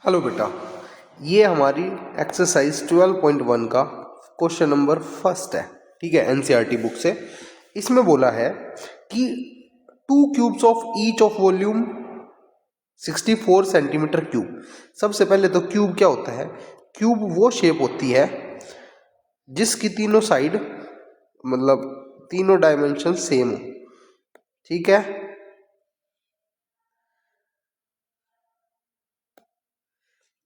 Hello बेटा, ये हमारी एक्सरसाइज 12.1 का क्वेश्चन नंबर फर्स्ट है। ठीक है, एनसीईआरटी बुक से। इसमें बोला है कि 2 cubes of each of volume 64 centimetre cube. सबसे पहले तो क्यूब क्या होता है? क्यूब वो शेप होती है जिसकी तीनों साइड मतलब तीनों डायमेंशन सेम हो। ठीक है,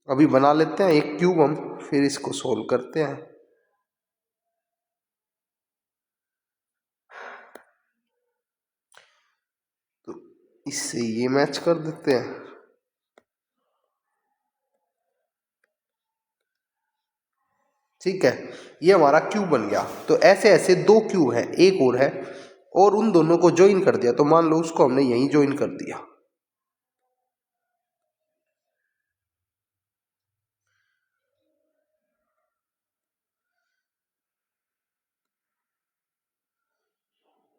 अभी बना लेते हैं एक क्यूब हम, फिर इसको सोल्व करते हैं। तो इससे ये मैच कर देते हैं। ठीक है, ये हमारा क्यूब बन गया। तो ऐसे ऐसे 2 क्यूब है, एक और है, और उन दोनों को ज्वाइन कर दिया। तो मान लो उसको हमने यहीं ज्वाइन कर दिया।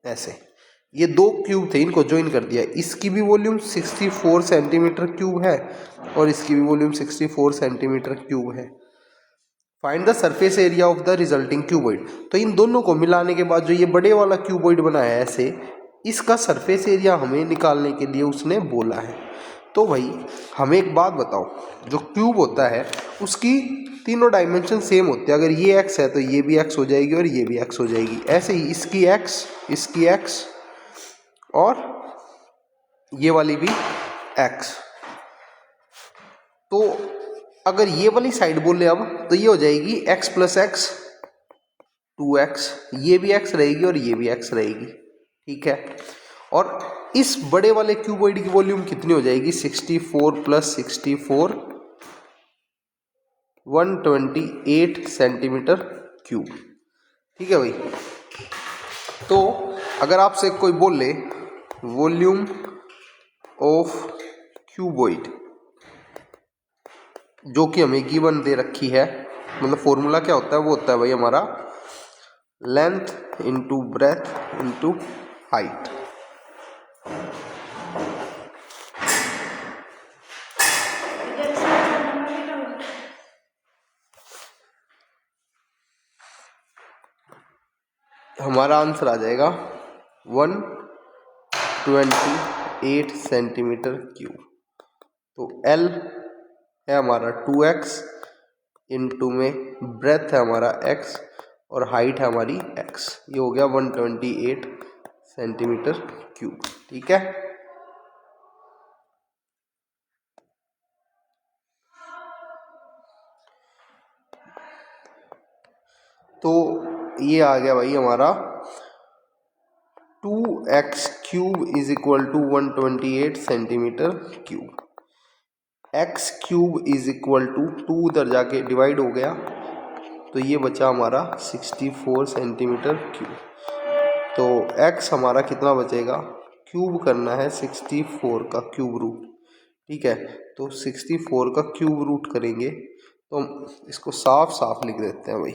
ऐसे ये 2 क्यूब थे, इनको ज्वाइन कर दिया। इसकी भी वॉल्यूम 64 सेंटीमीटर क्यूब है और इसकी भी वॉल्यूम 64 सेंटीमीटर क्यूब है। Find the surface area of the resulting cuboid. तो इन दोनों को मिलाने के बाद जो ये बड़े वाला क्यूबॉइड बना है ऐसे, इसका सरफेस एरिया हमें निकालने के लिए उसने बोला है। तो भाई हमें एक बात बताओ, जो क्यूब होता है उसकी तीनों डायमेंशन सेम होते हैं। अगर ये एक्स है तो ये भी एक्स हो जाएगी और ये भी एक्स हो जाएगी। ऐसे ही इसकी एक्स और ये वाली भी एक्स। तो अगर ये वाली साइड बोले अब, तो ये हो जाएगी x प्लस एक्स 2x, ये भी x रहेगी और ये भी x रहेगी। ठीक है, और इस बड़े वाले क्यूबॉइड की वॉल्यूम कितनी हो जाएगी? 64 प्लस 64 128 सेंटीमीटर क्यूब। ठीक है भाई। तो अगर आपसे कोई बोले वॉल्यूम ऑफ क्यूबॉइड, जो कि हमें गिवन दे रखी है, मतलब फॉर्मूला क्या होता है? वो होता है भाई हमारा length into breadth into height. हमारा आंसर आ जाएगा 128 सेंटीमीटर क्यूब। तो L है हमारा 2x, इंटू में ब्रेथ है हमारा x और हाइट है हमारी x। ये हो गया 128 सेंटीमीटर क्यूब। ठीक है, तो ये आ गया भाई हमारा 2x cube is equal to 128 centimetre cube. x cube is equal to 2 उधर जाके डिवाइड हो गया, तो ये बचा हमारा 64 सेंटीमीटर क्यूब। तो x हमारा कितना बचेगा? क्यूब करना है 64 का क्यूब रूट। ठीक है, तो 64 का क्यूब रूट करेंगे तो हम इसको साफ साफ लिख देते हैं भाई।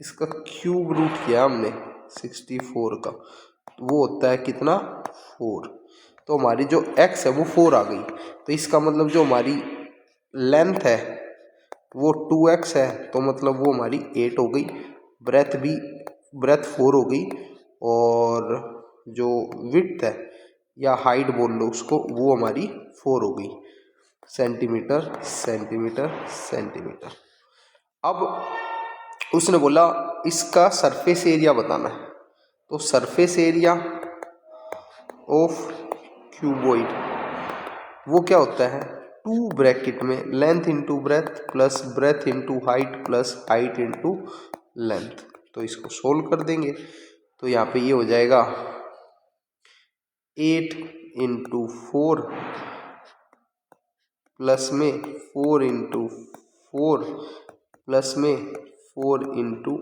इसका क्यूब रूट किया हमने 64 का, तो वो होता है कितना? 4। तो हमारी जो x है वो 4 आ गई। तो इसका मतलब जो हमारी लेंथ है वो 2x है, तो मतलब वो हमारी 8 हो गई। ब्रेथ 4 हो गई, और जो विड्थ है या हाइट बोल लो उसको, वो हमारी 4 हो गई। Centimetre centimetre centimetre. अब उसने बोला इसका सरफेस एरिया बताना है। तो सरफेस एरिया ऑफ क्यूबॉइड वो क्या होता है? 2 ब्रैकेट में length into breadth plus breadth into height plus height into length. तो इसको सोल्व कर देंगे तो यहाँ पे ये हो जाएगा 8 इंटू 4 प्लस में 4 इंटू 4 प्लस में 4 इंटू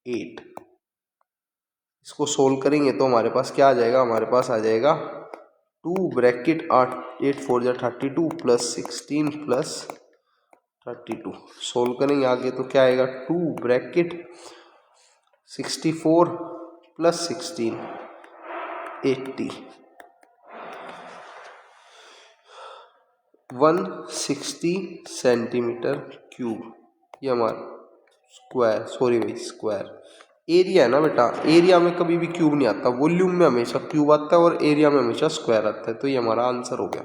8। इसको सोल्व करेंगे तो हमारे पास क्या आ जाएगा? हमारे पास आ जाएगा 2 ब्रैकेट 8 4 जा 32 प्लस 16 प्लस 32। सोल्व करेंगे आगे तो क्या आएगा? 2 ब्रैकेट 64 प्लस 16 80 160 सेंटीमीटर क्यूब, ये हमारा स्क्वायर, सॉरी भाई स्क्वायर। एरिया है ना बेटा, एरिया में कभी भी क्यूब नहीं आता, वॉल्यूम में हमेशा क्यूब आता है और एरिया में हमेशा स्क्वायर आता है, तो ये हमारा आंसर हो गया।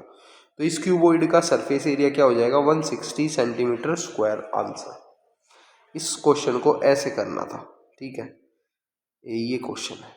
तो इस क्यूबॉइड का सरफेस एरिया क्या हो जाएगा, 160 सेंटीमीटर स्क्वायर आंसर। इस क्वेश्चन को ऐसे करना था, ठीक है, ये क्वेश्चन है।